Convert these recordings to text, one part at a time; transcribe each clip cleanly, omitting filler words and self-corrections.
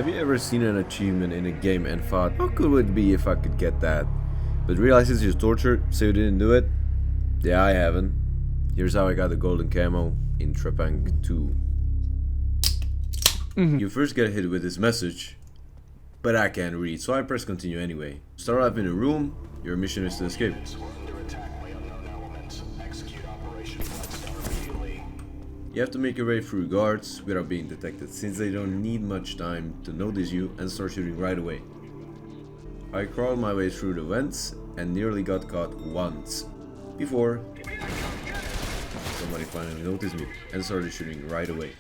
Have you ever seen an achievement in a game and thought, how cool would it be if I could get that? But realized it's just torture, so you didn't do it? Yeah, I haven't. Here's how I got the golden camo in Trepang 2. You first get hit with this message, but I can't read, so I press continue anyway. Start off in a room, your mission is to escape. You have to make your way through guards without being detected, since they don't need much time to notice you and start shooting right away. I crawled my way through the vents and nearly got caught once, before somebody finally noticed me and started shooting right away.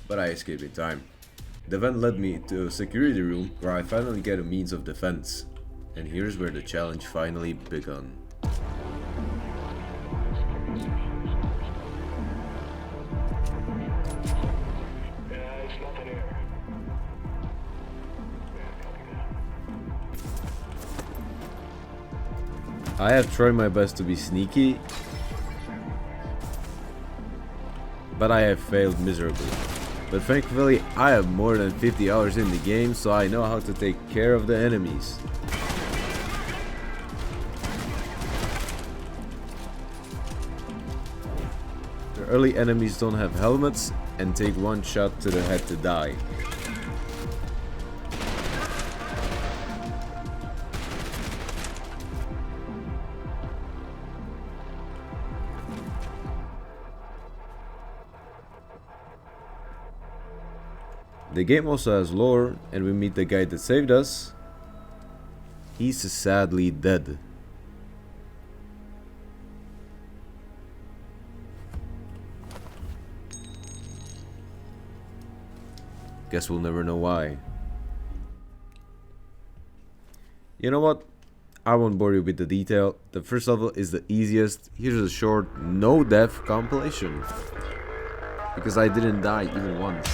But I escaped in time. The vent led me to a security room where I finally get a means of defense. And here's where the challenge finally begun. I have tried my best to be sneaky, but I have failed miserably. But thankfully I have more than 50 hours in the game, so I know how to take care of the enemies. The early enemies don't have helmets and take one shot to the head to die. The game also has lore, and we meet the guy that saved us. He's sadly dead. Guess we'll never know why. You know what? I won't bore you with the detail. The first level is the easiest. Here's a short, no-death compilation. Because I didn't die even once.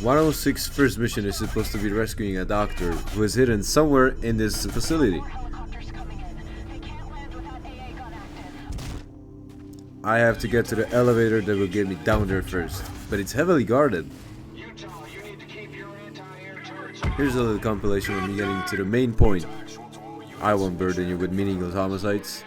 '106's first mission is supposed to be rescuing a doctor who is hidden somewhere in this facility. I have to get to the elevator that will get me down there first, but it's heavily guarded. Here's a little compilation of me getting to the main point. I won't burden you with meaningless homicides.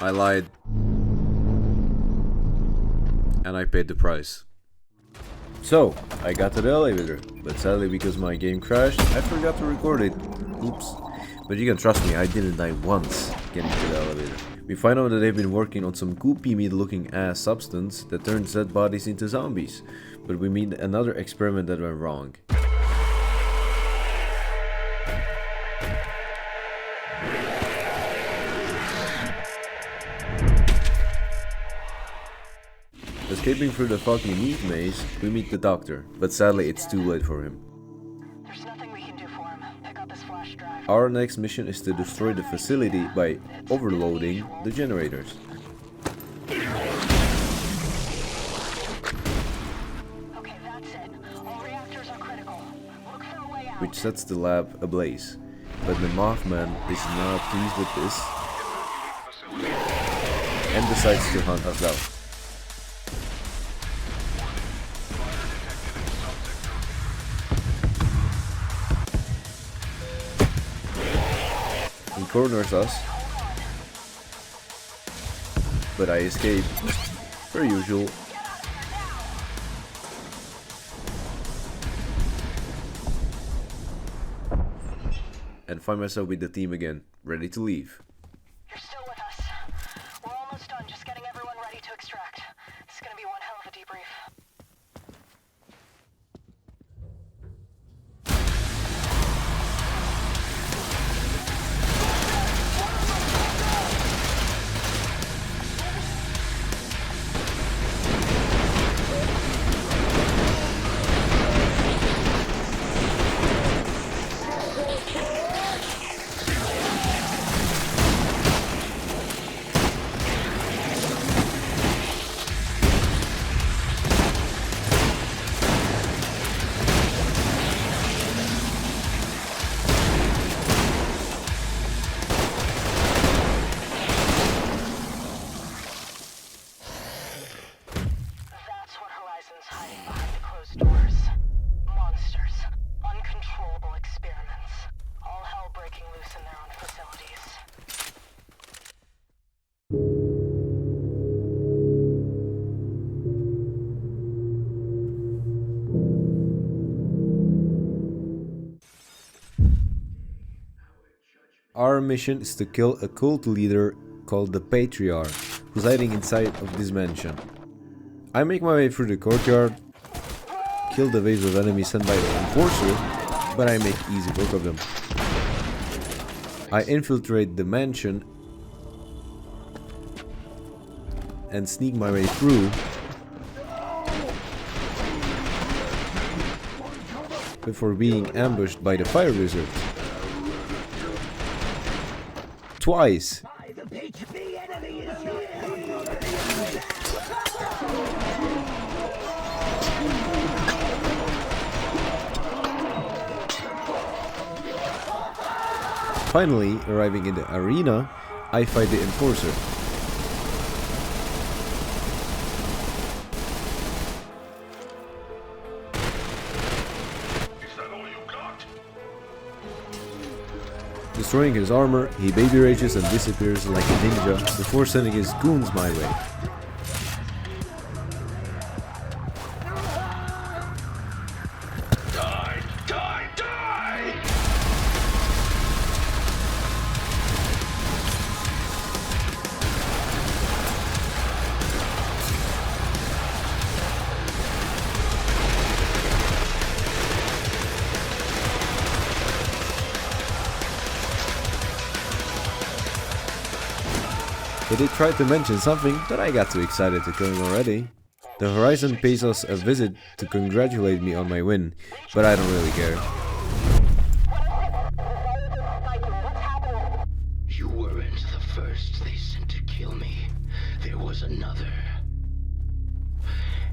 I lied. And I paid the price. So, I got to the elevator, but sadly because my game crashed, I forgot to record it. Oops. But you can trust me, I didn't die once getting to the elevator. We find out that they've been working on some goopy meat looking ass substance that turns dead bodies into zombies. But we meet another experiment that went wrong. Escaping through the fucking meat maze, we meet the doctor, but sadly it's too late for him. There's nothing we can do for him. Pick up his flash drive. Our next mission is to destroy the facility by overloading the generators. Okay, that's it. All reactors are critical. Look for a way out. Which sets the lab ablaze. But the Mothman is not pleased with this and decides to hunt us down. He corners us, but I escape, per usual. And find myself with the team again, ready to leave. You're still with us. We're almost done just getting everyone ready to extract. It's gonna be one hell of a debrief. Our mission is to kill a cult leader called the Patriarch, who's hiding inside of this mansion. I make my way through the courtyard, kill the waves of enemies sent by the Enforcer, but I make easy work of them. I infiltrate the mansion and sneak my way through before being ambushed by the fire wizard. Twice. Finally, arriving in the arena, I fight the Enforcer. Destroying his armor, he baby rages and disappears like a ninja before sending his goons my way. Die! Die! Die! but they tried to mention something, but I got too excited to kill him already. The Horizon pays us a visit to congratulate me on my win, but I don't really care. You weren't the first they sent to kill me. There was another.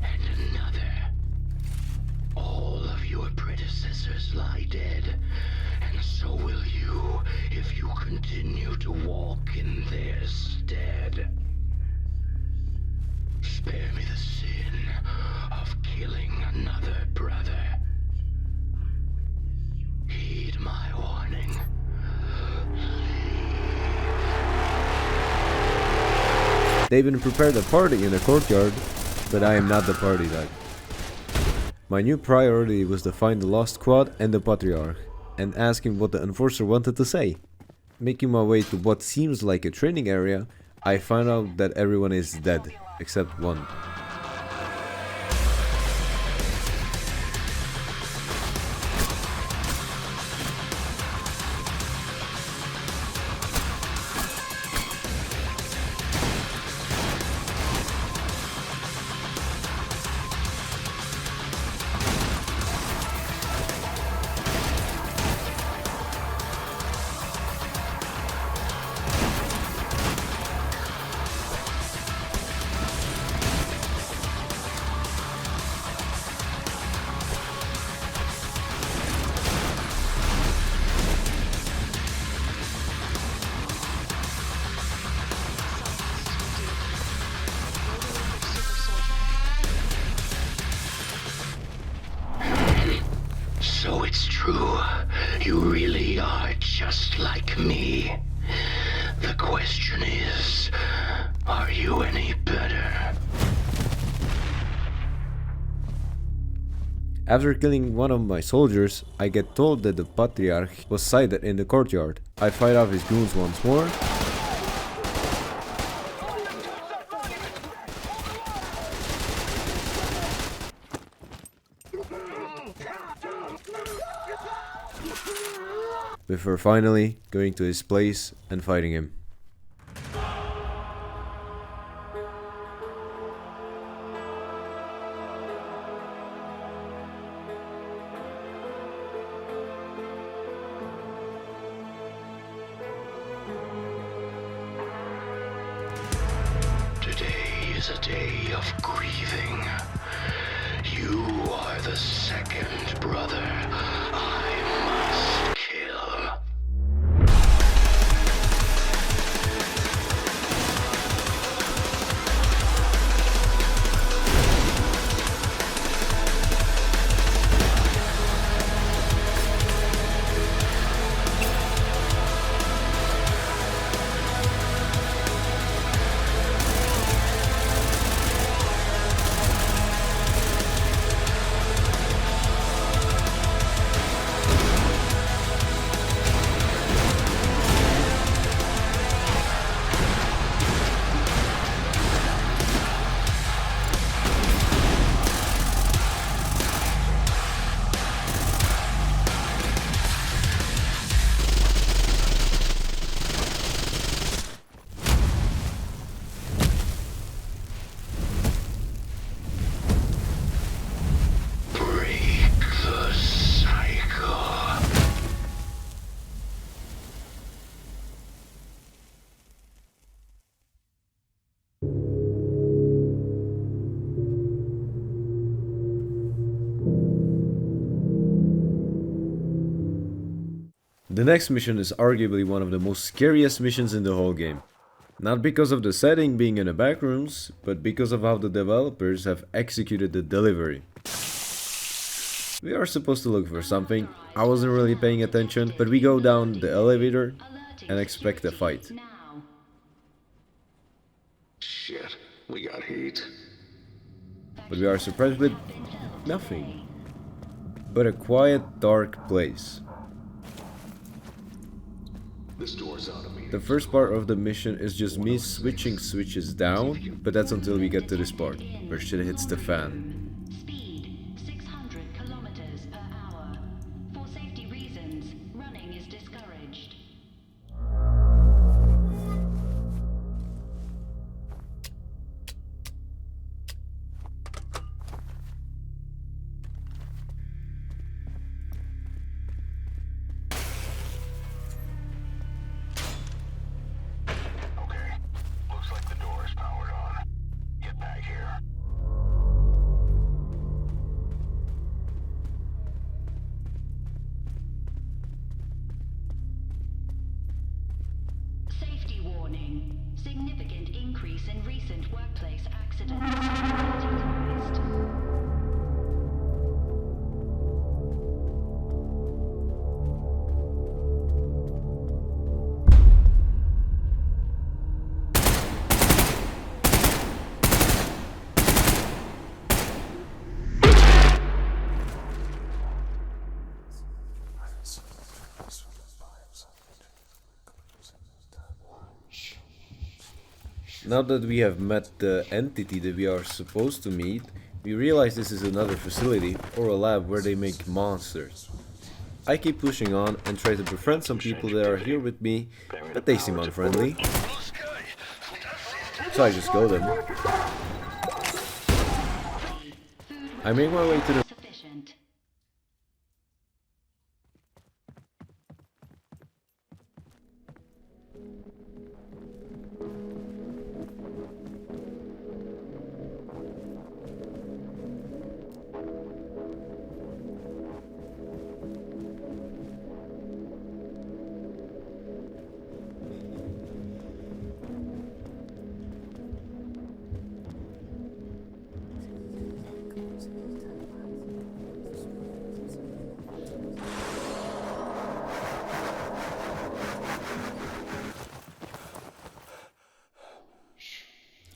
And another. All of your predecessors lie dead, and so will you if you continue to walk in their stead. Spare me the sin of killing another brother. Heed my warning. They even prepared a party in the courtyard, but I am not the party type. My new priority was to find the lost quad and the Patriarch, and ask him what the Enforcer wanted to say. Making my way to what seems like a training area, I find out that everyone is dead, except one. So it's true. You really are just like me. The question is, are you any better? After killing one of my soldiers, I get told that the Patriarch was sighted in the courtyard. I fight off his goons once more. Before finally going to his place and fighting him. Today is a day of grieving. You are the second brother I must kill. The next mission is arguably one of the most scariest missions in the whole game. Not because of the setting being in the backrooms, but because of how the developers have executed the delivery. We are supposed to look for something, I wasn't really paying attention, but we go down the elevator and expect a fight. Shit, we got heat. But we are surprised with nothing but a quiet, dark place. This door's out of me. The first part of the mission is just me switching switches down, but that's until we get to this part, where shit hits the fan. Speed 600 kilometers per hour. For safety reasons, running is discouraged. increase in recent workplace accidents categorized. Now that we have met the entity that we are supposed to meet, we realize this is another facility or a lab where they make monsters. I keep pushing on and try to befriend some people that are here with me, but they seem unfriendly. So I just go them. I make my way to the... Sufficient.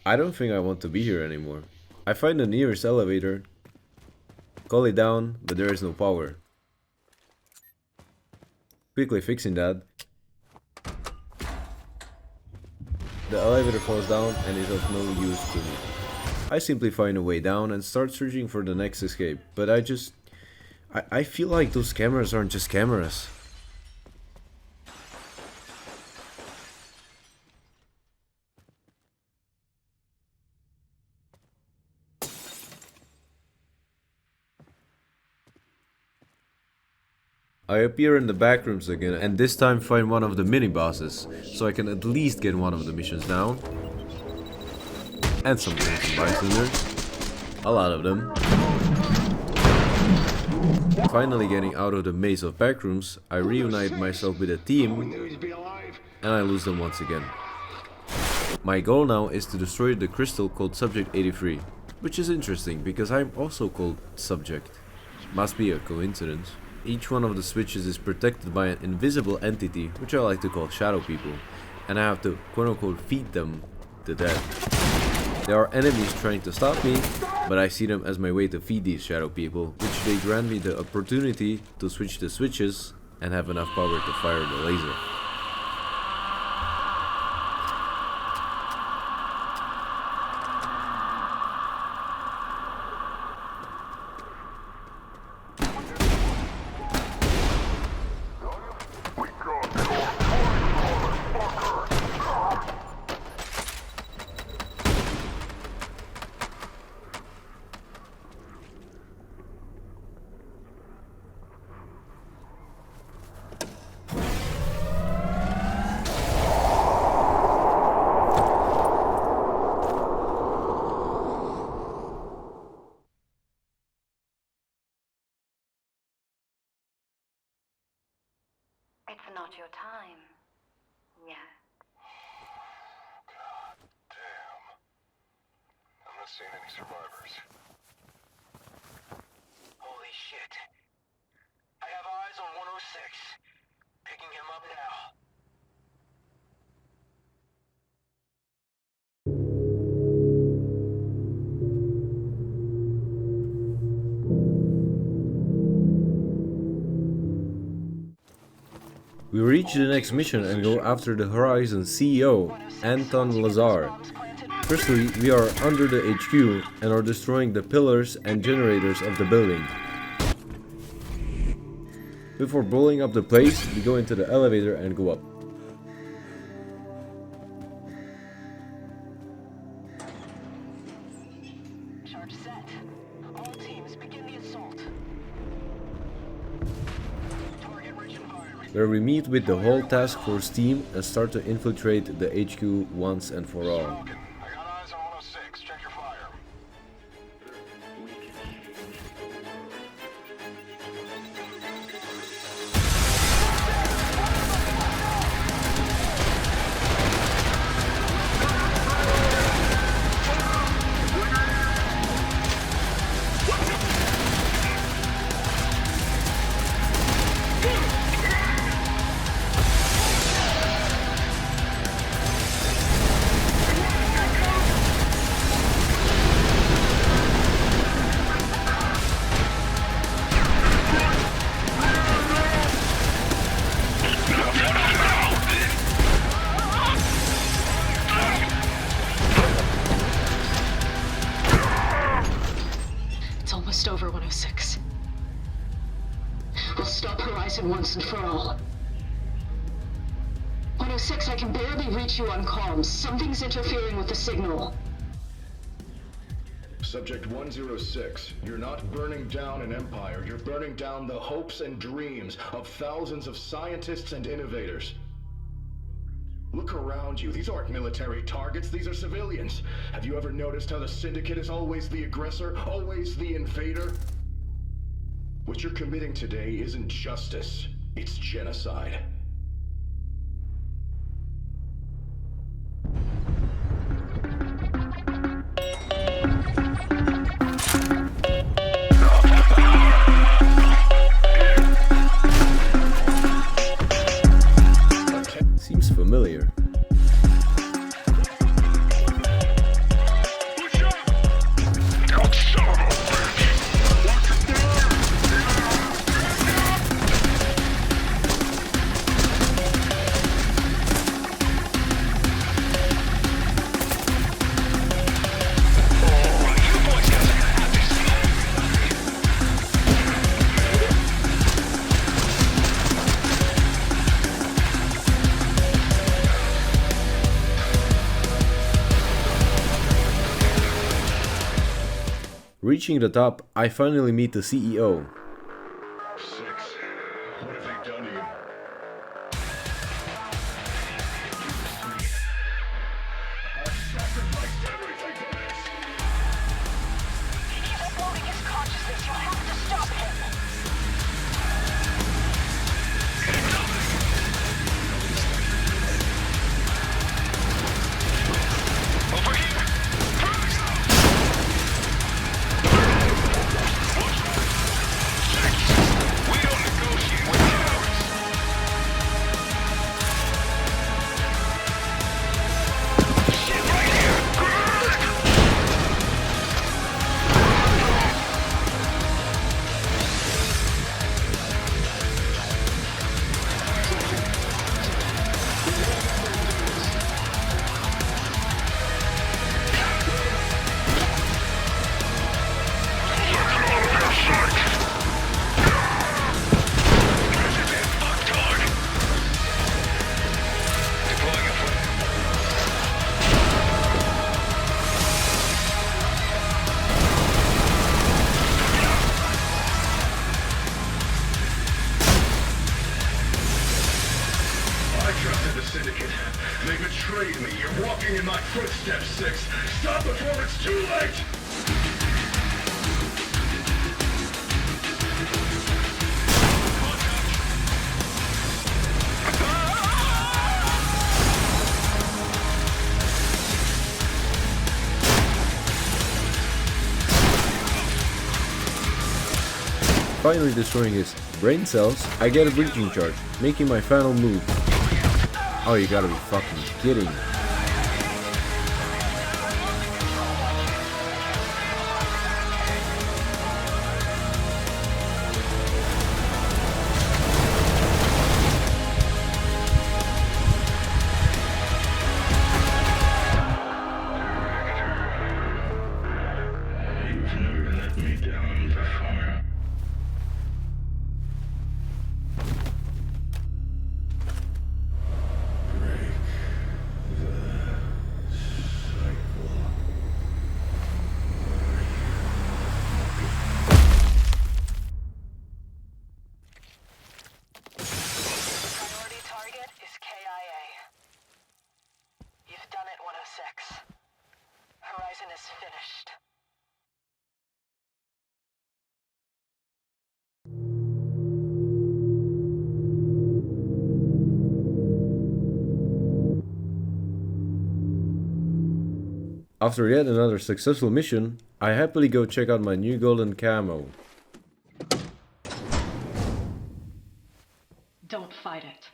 I don't think I want to be here anymore. I find the nearest elevator, call it down, but there is no power. Quickly fixing that, the elevator falls down and is of no use to me. I simply find a way down and start searching for the next escape, but I feel like those cameras aren't just cameras. I appear in the backrooms again and this time find one of the mini bosses, so I can at least get one of the missions down. And some bystanders. A lot of them. Finally getting out of the maze of backrooms, I reunite myself with a team and I lose them once again. My goal now is to destroy the crystal called Subject 83, which is interesting because I'm also called Subject. Must be a coincidence. Each one of the switches is protected by an invisible entity, which I like to call shadow people, and I have to quote-unquote feed them to death. There are enemies trying to stop me, but I see them as my way to feed these shadow people, which they grant me the opportunity to switch the switches and have enough power to fire the laser. It's not your time yet. God damn. I'm not seeing any survivors. Holy shit. I have eyes on 106. Picking him up now. We reach the next mission and go after the Horizon CEO, Anton Lazar. Firstly, we are under the HQ and are destroying the pillars and generators of the building. Before blowing up the place, we go into the elevator and go up. Charge set. All teams begin the assault. Target rich environment. Where we meet with the whole task force team and start to infiltrate the HQ once and for all. Falcon, I got eyes on 106. Check your fire. almost over, 106. We'll stop Horizon once and for all. 106, I can barely reach you on comms. Something's interfering with the signal. Subject 106, you're not burning down an empire, you're burning down the hopes and dreams of thousands of scientists and innovators. Look around you, these aren't military targets, these are civilians. Have you ever noticed how the Syndicate is always the aggressor, always the invader? What you're committing today isn't justice, it's genocide. Seems familiar. Reaching the top, I finally meet the CEO. 6, what have they done to you? I've sacrificed everything for this! He's uploading his consciousness. You'll have to stop him. Syndicate. They betrayed me. You're walking in my footsteps, 6. Stop before it's too late! Finally destroying his brain cells, I get a breaching charge, making my final move. Oh, you gotta be fucking kidding. You've never let me down before. Priority target is KIA. You've done it, 106. Horizon is finished. After yet another successful mission, I happily go check out my new golden camo. Don't fight it.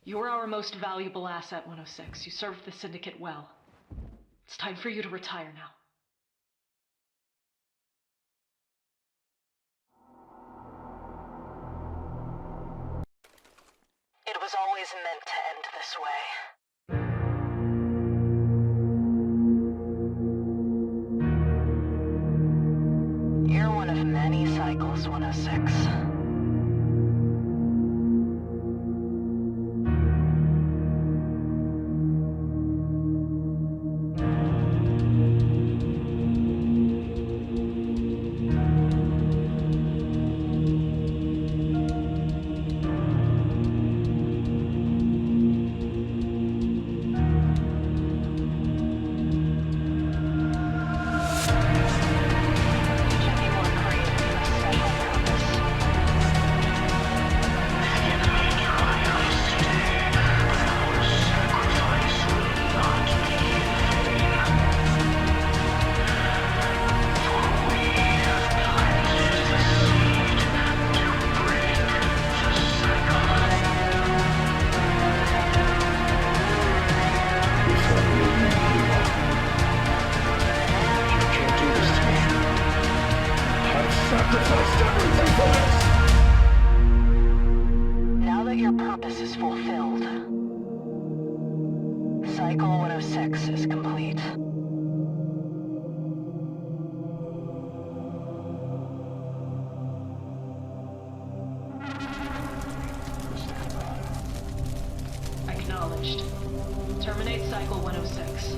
You're our most valuable asset, 106. You served the Syndicate well. It's time for you to retire now. It was always meant to end this way. 106. Now that your purpose is fulfilled, Cycle 106 is complete. Acknowledged. Terminate Cycle 106.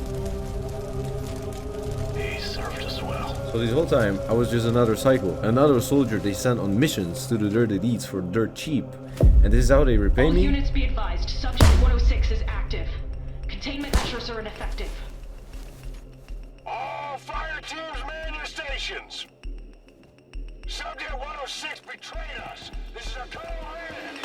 He served us well. So this whole time, I was just another cycle, another soldier they sent on missions to do dirty deeds for dirt cheap. And this is how they repay All me? units be advised. Subject 106 is active. Containment measures are ineffective. All fire teams man your stations. Subject 106 betrayed us. This is a total red.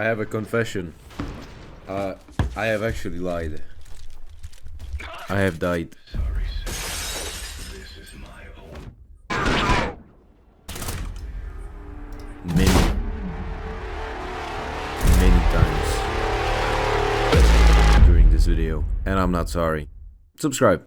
have a confession. I have actually lied. I have died. Sorry, sir. This is my home. Many times during this video, and I'm not sorry. Subscribe.